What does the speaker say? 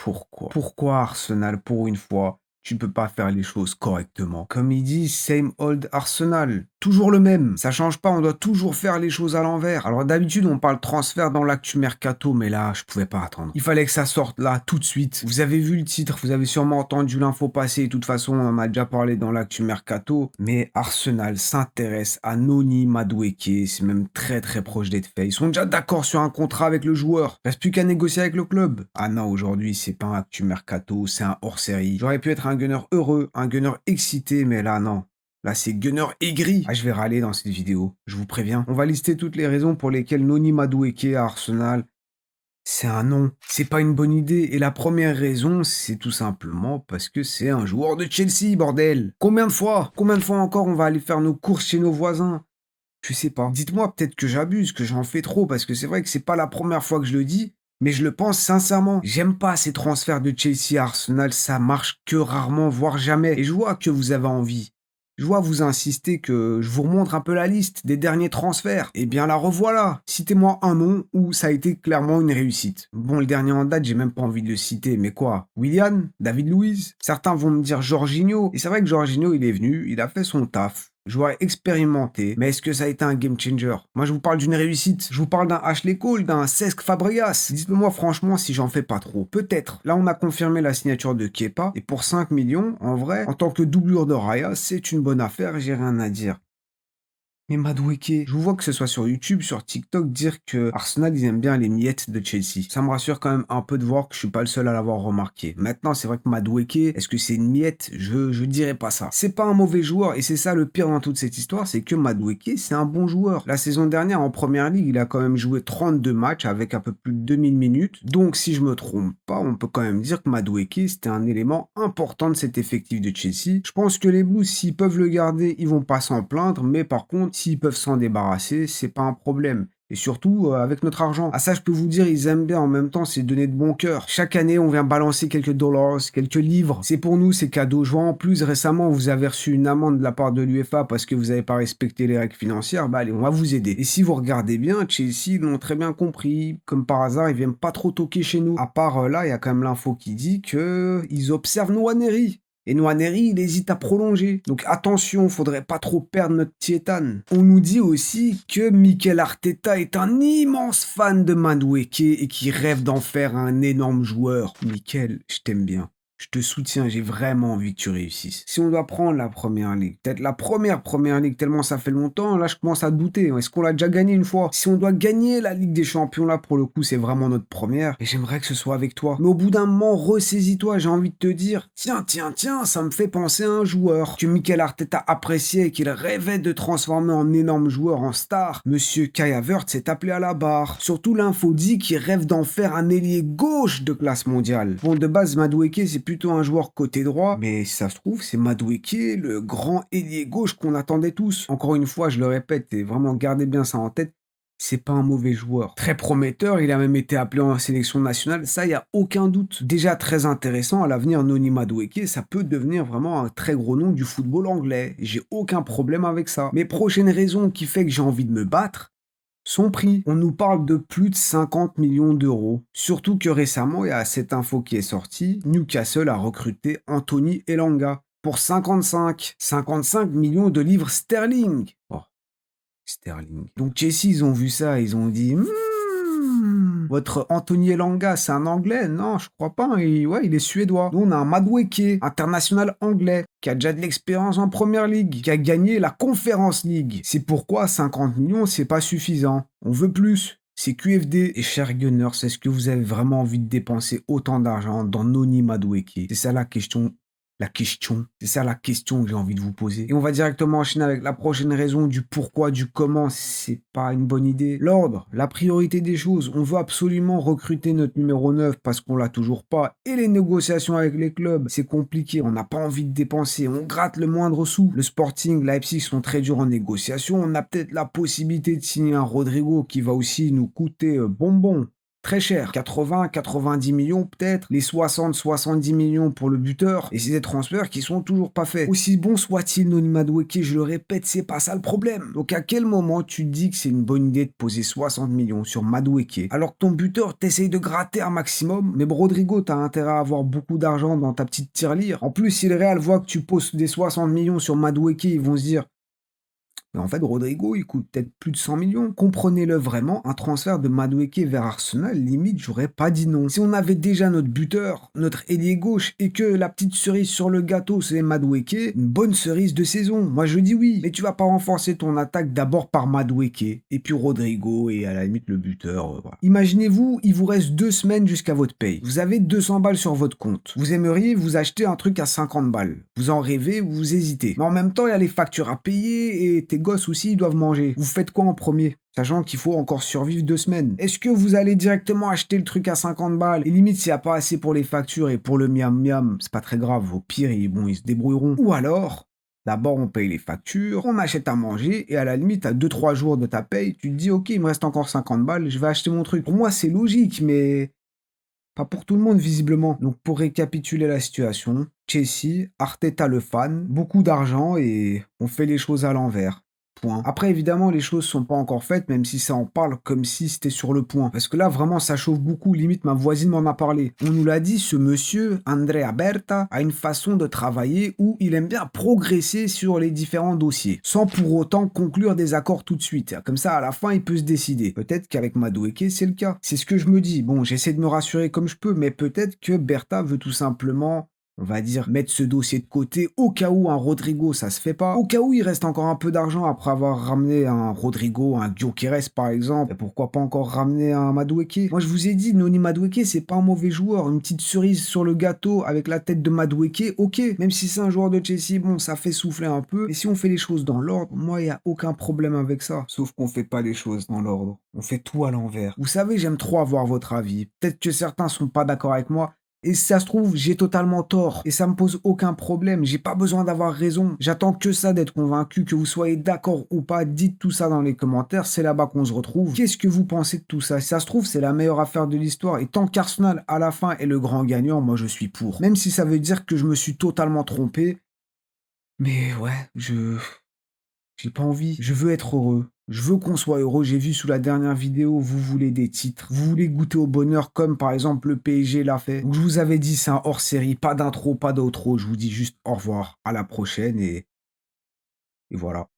Pourquoi? Pourquoi Arsenal, pour une fois, tu peux pas faire les choses correctement? Comme il dit, same old Arsenal. Toujours le même. Ça change pas, on doit toujours faire les choses à l'envers. Alors d'habitude, on parle transfert dans l'actu mercato, mais là, je pouvais pas attendre. Il fallait que ça sorte là, tout de suite. Vous avez vu le titre, vous avez sûrement entendu l'info passer. De toute façon, on en a déjà parlé dans l'actu mercato. Mais Arsenal s'intéresse à Noni Madueke. C'est même très très proche d'être fait. Ils sont déjà d'accord sur un contrat avec le joueur. Reste plus qu'à négocier avec le club. Ah non, aujourd'hui, c'est pas un actu mercato, c'est un hors-série. J'aurais pu être un gunner heureux, un gunner excité, mais là, non. Là, c'est gunner aigri. Ah, je vais râler dans cette vidéo, je vous préviens. On va lister toutes les raisons pour lesquelles Noni Madueke à Arsenal, c'est un non. C'est pas une bonne idée. Et la première raison, c'est tout simplement parce que c'est un joueur de Chelsea, bordel. Combien de fois? Combien de fois encore on va aller faire nos courses chez nos voisins? Je sais pas. Dites-moi peut-être que j'abuse, que j'en fais trop, parce que c'est vrai que c'est pas la première fois que je le dis, mais je le pense sincèrement. J'aime pas ces transferts de Chelsea à Arsenal, ça marche que rarement, voire jamais. Et je vois que vous avez envie. Je vois vous insister que je vous remontre un peu la liste des derniers transferts. Eh bien la revoilà. Citez-moi un nom où ça a été clairement une réussite. Bon, le dernier en date, j'ai même pas envie de le citer, mais quoi? Willian? David Luiz? Certains vont me dire Jorginho. Et c'est vrai que Jorginho, il est venu, il a fait son taf. Joueur expérimenté, mais est-ce que ça a été un game changer? Moi, je vous parle d'une réussite. Je vous parle d'un Ashley Cole, d'un Cesc Fabregas. Dites-moi franchement si j'en fais pas trop. Peut-être. Là, on a confirmé la signature de Kepa, et pour 5 millions, en vrai, en tant que doublure de Raya, c'est une bonne affaire, j'ai rien à dire. Mais Madueke, je vous vois que ce soit sur YouTube, sur TikTok, dire que Arsenal, ils aiment bien les miettes de Chelsea. Ça me rassure quand même un peu de voir que je suis pas le seul à l'avoir remarqué. Maintenant, c'est vrai que Madueke, est-ce que c'est une miette? Je dirais pas ça. C'est pas un mauvais joueur, et c'est ça le pire dans toute cette histoire, c'est que Madueke, c'est un bon joueur. La saison dernière, en première ligue, il a quand même joué 32 matchs avec un peu plus de 2000 minutes. Donc, si je me trompe pas, on peut quand même dire que Madueke, c'était un élément important de cet effectif de Chelsea. Je pense que les Blues, s'ils peuvent le garder, ils vont pas s'en plaindre, mais par contre, s'ils peuvent s'en débarrasser, c'est pas un problème. Et surtout, avec notre argent. Ah ça, je peux vous dire, ils aiment bien en même temps, c'est donner de bon cœur. Chaque année, on vient balancer quelques dollars, quelques livres. C'est pour nous, c'est cadeau. Je vois en plus, récemment, vous avez reçu une amende de la part de l'UEFA parce que vous n'avez pas respecté les règles financières. Bah allez, on va vous aider. Et si vous regardez bien, Chelsea, ils l'ont très bien compris. Comme par hasard, ils viennent pas trop toquer chez nous. À part là, il y a quand même l'info qui dit que ils observent Nwaneri. Et Nwaneri, il hésite à prolonger. Donc attention, faudrait pas trop perdre notre Tietan. On nous dit aussi que Mikel Arteta est un immense fan de Madueke et qui rêve d'en faire un énorme joueur. Mikel, je t'aime bien. Je te soutiens, j'ai vraiment envie que tu réussisses. Si on doit prendre la première ligue, peut-être la première ligue, tellement ça fait longtemps, là je commence à douter. Est-ce qu'on l'a déjà gagné une fois? Si on doit gagner la Ligue des Champions, là pour le coup, c'est vraiment notre première. Et j'aimerais que ce soit avec toi. Mais au bout d'un moment, ressaisis-toi, j'ai envie de te dire, tiens, ça me fait penser à un joueur que Mikel Arteta appréciait et qu'il rêvait de transformer en énorme joueur, en star. Monsieur Kai Havertz s'est appelé à la barre. Surtout l'info dit qu'il rêve d'en faire un ailier gauche de classe mondiale. Bon, de base, Madueke, c'est plutôt un joueur côté droit, mais si ça se trouve, c'est Madueke, le grand ailier gauche qu'on attendait tous. Encore une fois, je le répète, et vraiment gardez bien ça en tête, c'est pas un mauvais joueur. Très prometteur, il a même été appelé en sélection nationale, ça y a aucun doute. Déjà très intéressant, à l'avenir, Noni Madueke, ça peut devenir vraiment un très gros nom du football anglais. J'ai aucun problème avec ça. Mais prochaine raison qui fait que j'ai envie de me battre, son prix, on nous parle de plus de 50 millions d'euros. Surtout que récemment, il y a cette info qui est sortie, Newcastle a recruté Anthony Elanga pour 55 millions de livres sterling. Oh, sterling. Donc Chelsea, ils ont vu ça, ils ont dit votre Anthony Elanga, c'est un Anglais? Non, je crois pas. Ouais, il est suédois. Nous, on a un Madueke, international anglais, qui a déjà de l'expérience en première ligue, qui a gagné la Conference League. C'est pourquoi 50 millions, c'est pas suffisant. On veut plus. C'est QFD. Et chers Gunners, est-ce que vous avez vraiment envie de dépenser autant d'argent dans Noni Madueke? C'est ça la question. C'est ça la question que j'ai envie de vous poser. Et on va directement enchaîner avec la prochaine raison du pourquoi, du comment, c'est pas une bonne idée. L'ordre, la priorité des choses. On veut absolument recruter notre numéro 9 parce qu'on l'a toujours pas. Et les négociations avec les clubs, c'est compliqué. On n'a pas envie de dépenser. On gratte le moindre sou. Le Sporting, Leipzig sont très durs en négociation. On a peut-être la possibilité de signer un Rodrigo qui va aussi nous coûter bonbon. très cher. 80, 90 millions peut-être, les 60, 70 millions pour le buteur, et c'est des transferts qui sont toujours pas faits. Aussi bon soit-il, Noni Madueke, je le répète, c'est pas ça le problème. Donc à quel moment tu te dis que c'est une bonne idée de poser 60 millions sur Madueke, alors que ton buteur t'essaye de gratter un maximum? Mais Rodrigo, t'as intérêt à avoir beaucoup d'argent dans ta petite tirelire. En plus, si le Real voit que tu poses des 60 millions sur Madueke, ils vont se dire: mais en fait, Rodrigo, il coûte peut-être plus de 100 millions. Comprenez-le vraiment, un transfert de Madueke vers Arsenal, limite, j'aurais pas dit non. Si on avait déjà notre buteur, notre ailier gauche, et que la petite cerise sur le gâteau, c'est Madueke, une bonne cerise de saison. Moi, je dis oui. Mais tu vas pas renforcer ton attaque d'abord par Madueke, et puis Rodrigo, et à la limite le buteur. Voilà. Imaginez-vous, il vous reste 2 semaines jusqu'à votre paye. Vous avez 200 balles sur votre compte. Vous aimeriez vous acheter un truc à 50 balles. Vous en rêvez, vous hésitez. Mais en même temps, il y a les factures à payer, et tes gosses aussi, ils doivent manger. Vous faites quoi en premier? Sachant qu'il faut encore survivre 2 semaines. Est-ce que vous allez directement acheter le truc à 50 balles? Et limite, s'il n'y a pas assez pour les factures et pour le miam miam, c'est pas très grave. Au pire, ils se débrouilleront. Ou alors, d'abord, on paye les factures, on achète à manger, et à la limite, à 2-3 jours de ta paye, tu te dis, ok, il me reste encore 50 balles, je vais acheter mon truc. Pour moi, c'est logique, mais pas pour tout le monde, visiblement. Donc, pour récapituler la situation, Chelsea, Arteta le fan, beaucoup d'argent, et on fait les choses à l'envers. Point. Après, évidemment, les choses sont pas encore faites, même si ça en parle comme si c'était sur le point. Parce que là, vraiment, ça chauffe beaucoup. Limite, ma voisine m'en a parlé. On nous l'a dit, ce monsieur, Andrea Berta, a une façon de travailler où il aime bien progresser sur les différents dossiers, sans pour autant conclure des accords tout de suite. Comme ça, à la fin, il peut se décider. Peut-être qu'avec Madueke, c'est le cas. C'est ce que je me dis. Bon, j'essaie de me rassurer comme je peux, mais peut-être que Berta veut tout simplement, on va dire, mettre ce dossier de côté au cas où un Rodrigo, ça se fait pas. Au cas où il reste encore un peu d'argent après avoir ramené un Rodrigo, un Gyökeres par exemple. Et pourquoi pas encore ramener un Madueke? Moi, je vous ai dit, Noni Madueke, c'est pas un mauvais joueur. Une petite cerise sur le gâteau avec la tête de Madueke, ok. Même si c'est un joueur de Chelsea, bon, ça fait souffler un peu. Et si on fait les choses dans l'ordre, moi, il y a aucun problème avec ça. Sauf qu'on fait pas les choses dans l'ordre. On fait tout à l'envers. Vous savez, j'aime trop avoir votre avis. Peut-être que certains sont pas d'accord avec moi. Et si ça se trouve, j'ai totalement tort. Et ça me pose aucun problème. J'ai pas besoin d'avoir raison. J'attends que ça d'être convaincu. Que vous soyez d'accord ou pas, dites tout ça dans les commentaires. C'est là-bas qu'on se retrouve. Qu'est-ce que vous pensez de tout ça? Si ça se trouve, c'est la meilleure affaire de l'histoire. Et tant qu'Arsenal, à la fin, est le grand gagnant, moi je suis pour. Même si ça veut dire que je me suis totalement trompé. Mais ouais, j'ai pas envie. Je veux être heureux. Je veux qu'on soit heureux. J'ai vu sous la dernière vidéo, vous voulez des titres. Vous voulez goûter au bonheur comme par exemple le PSG l'a fait. Donc je vous avais dit, c'est un hors-série. Pas d'intro, pas d'outro. Je vous dis juste au revoir. À la prochaine et voilà.